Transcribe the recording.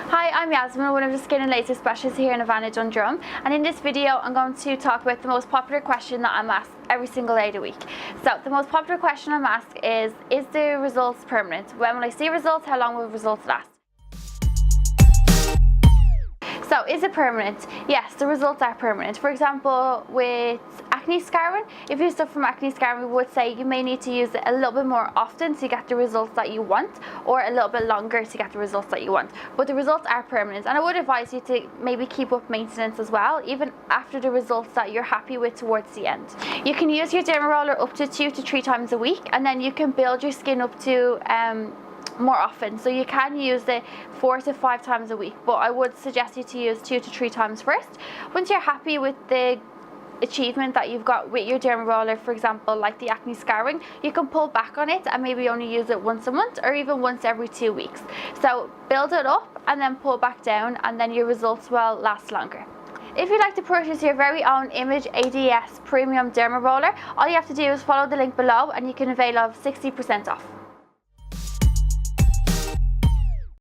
Hi, I'm Yasmin, one of the skin and laser specialists here in Havana Digital Media, and in this video I'm going to talk about the most popular question that I'm asked every single day of the week. So the most popular question I'm asked is the results permanent? When will I see results? How long will results last? So is it permanent? Yes, the results are permanent. For example, with acne scarring, if you suffer from acne scarring, we would say you may need to use it a little bit more often to get the results that you want, or a little bit longer to get the results that you want. But the results are permanent, and I would advise you to maybe keep up maintenance as well, even after the results that you're happy with towards the end. You can use your Dermaroller up to 2 to 3 times a week, and then you can build your skin up to more often. So you can use it 4 to 5 times a week, but I would suggest you to use 2 to 3 times first. Once you're happy with the achievement that you've got with your Dermaroller, for example, like the acne scarring, you can pull back on it and maybe only use it once a month or even once every 2 weeks. So build it up and then pull back down, and then your results will last longer. If you'd like to purchase your very own Image ADS Premium Dermaroller, all you have to do is follow the link below and you can avail of 60% off.